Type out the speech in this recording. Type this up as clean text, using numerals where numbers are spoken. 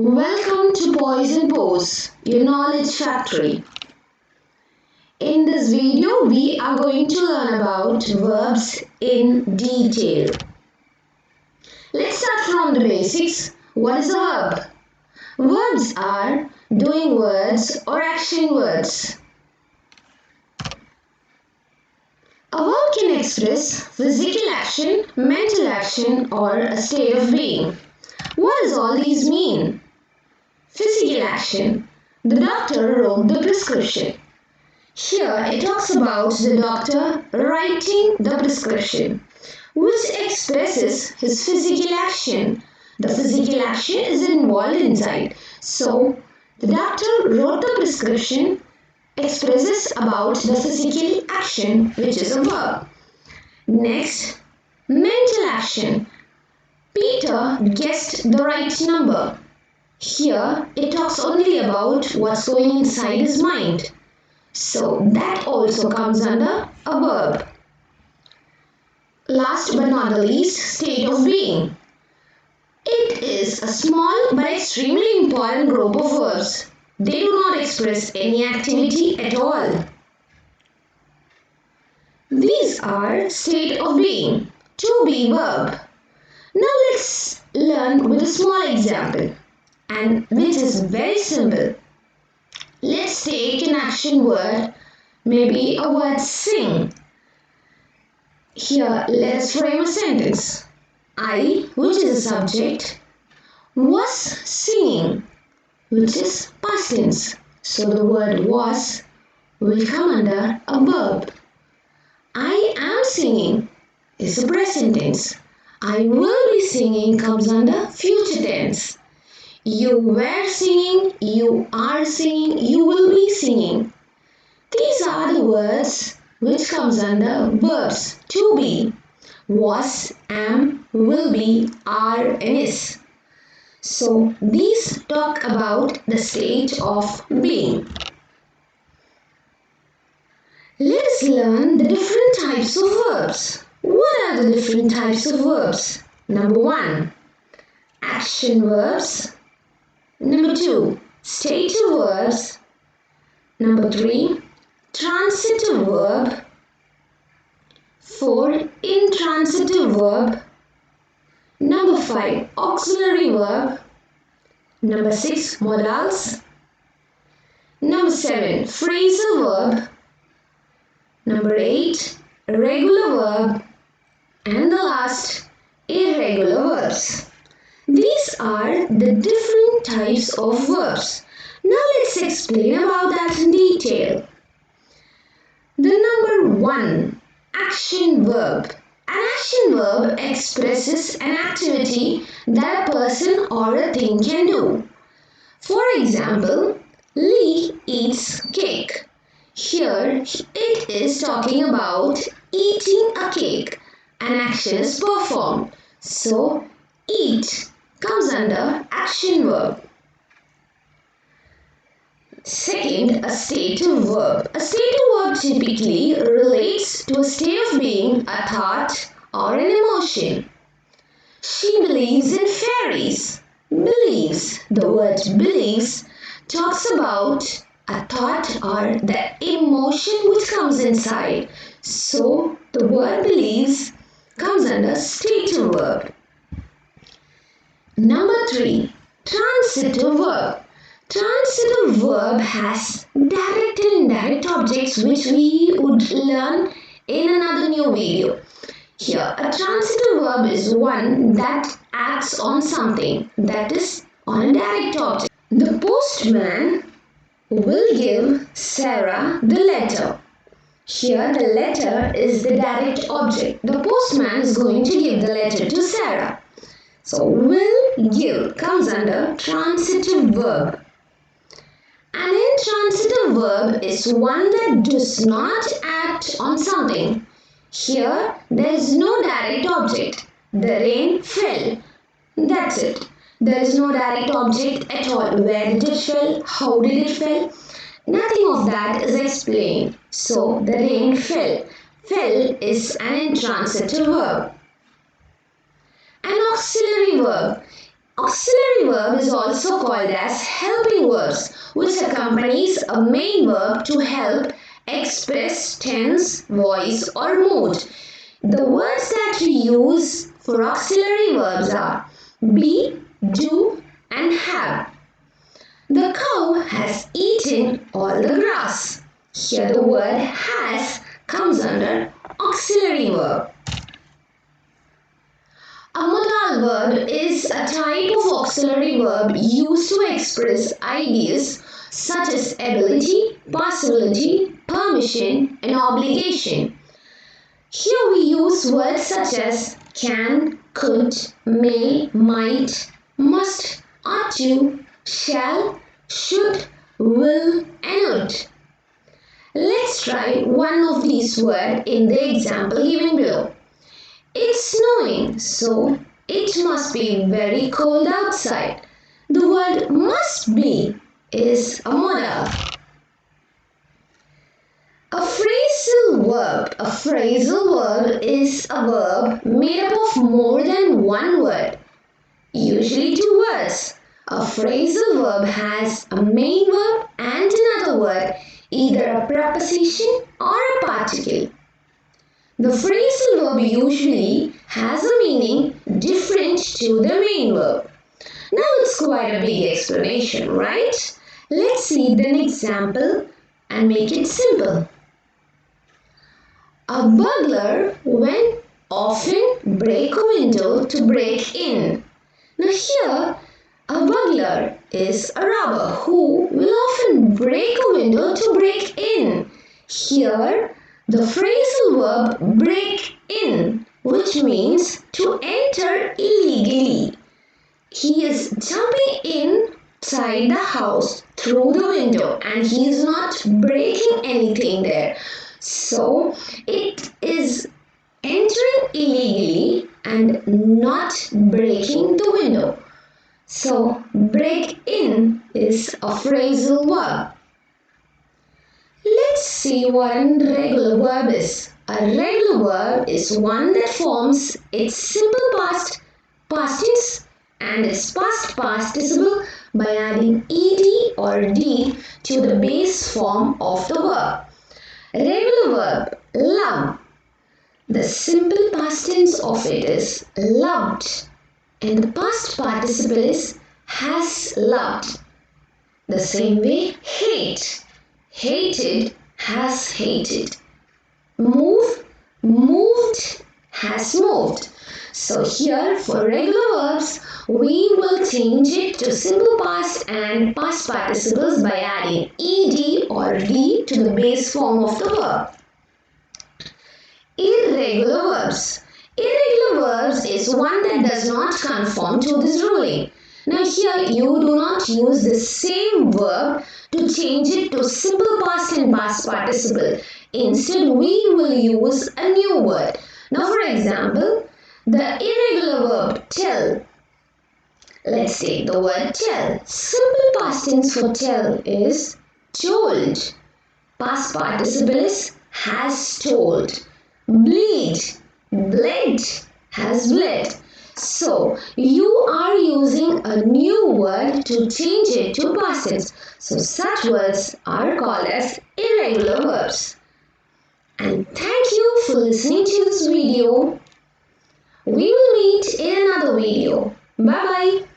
Welcome to Poise and Pose, your knowledge factory. In this video, we are going to learn about verbs in detail. Let's start from the basics. What is a verb? Verbs are doing words or action words. A verb can express physical action, mental action, or a state of being. What does all these mean? Physical action. The doctor wrote the prescription. Here it talks about the doctor writing the prescription, which expresses his physical action. The physical action is involved inside. So, the doctor wrote the prescription expresses about the physical action, which is a verb. Next, mental action. Peter guessed the right number. Here, it talks only about what's going inside his mind. So, that also comes under a verb. Last but not the least, state of being. It is a small but extremely important group of verbs. They do not express any activity at all. These are state of being, to be verb. Now let's learn with a small example, and which is very simple. Let's take an action word, maybe a word sing. Here, let us frame a sentence. I, which is a subject, was singing, which is past tense. So the word was will come under a verb. I am singing is a present tense. I will be singing comes under future tense. You were singing, you are singing, you will be singing. These are the words which comes under verbs to be. Was, am, will be, are and is. So these talk about the state of being. Let us learn the different types of verbs. What are the different types of verbs? Number 1, action verbs. Number 2, stative verbs. Number 3, transitive verb. 4, intransitive verb. Number 5, auxiliary verb. Number 6, modals. Number 7, phrasal verb. Number 8, regular verb. And the last, irregular verbs. These are the different types of verbs. Now let's explain about that in detail. The number 1, action verb. An action verb expresses an activity that a person or a thing can do. For example, Lee eats cake. Here it is talking about eating a cake. An action is performed. So, eat comes under action verb. Second, a stative verb. A stative verb typically relates to a state of being, a thought, or an emotion. She believes in fairies. Believes. The word believes talks about a thought or the emotion which comes inside. So, the word believes comes under stative verb. Number 3, transitive verb. Transitive verb has direct and indirect objects which we would learn in another new video. Here, a transitive verb is one that acts on something, that is on a direct object. The postman will give Sarah the letter. Here, the letter is the direct object. The postman is going to give the letter to Sarah. So, will give comes under transitive verb. An intransitive verb is one that does not act on something. Here, there is no direct object. The rain fell. That's it. There is no direct object at all. Where did it fall? How did it fall? Nothing of that is explained. So, the rain fell. Fell is an intransitive verb. An auxiliary verb. Auxiliary verb is also called as helping verbs, which accompanies a main verb to help express tense, voice, or mood. The words that we use for auxiliary verbs are be, do, and have. The cow has eaten all the grass. Here the word has comes under auxiliary verb. A modal verb is a type of auxiliary verb used to express ideas such as ability, possibility, permission, and obligation. Here we use words such as can, could, may, might, must, ought to, shall, should, will, and would. Let's try one of these words in the example given below. It's snowing, so it must be very cold outside. The word must be is a modal. A phrasal verb is a verb made up of more than one word, usually two words. A phrasal verb has a main verb and another word, either a preposition or a particle. The phrasal verb usually has a meaning different to the main verb. Now it's quite a big explanation, right? Let's see an example and make it simple. A burglar will often break a window to break in. Now here, a burglar is a robber who will often break a window to break in. Here, the phrasal verb break in, which means to enter illegally. He is jumping inside the house through the window and he is not breaking anything there. So it is entering illegally and not breaking the window. So break in is a phrasal verb. Let's see what a regular verb is. A regular verb is one that forms its simple past tense and its past participle by adding ed or d to the base form of the verb. Regular verb love. The simple past tense of it is loved and the past participle is has loved. The same way hate. Hated has hated. Move, moved has moved. So here for regular verbs, we will change it to simple past and past participles by adding ed or d to the base form of the verb. Irregular verbs. Irregular verbs is one that does not conform to this ruling. Now here you do not use the same verb to change it to simple past and past participle. Instead, we will use a new word. Now for example, the irregular verb tell. Let's take the word tell. Simple past tense for tell is told. Past participle is has told. Bleed. Bled has bled. So, you are using a new word to change it to past tense. So, such words are called as irregular verbs. And thank you for listening to this video. We will meet in another video. Bye-bye.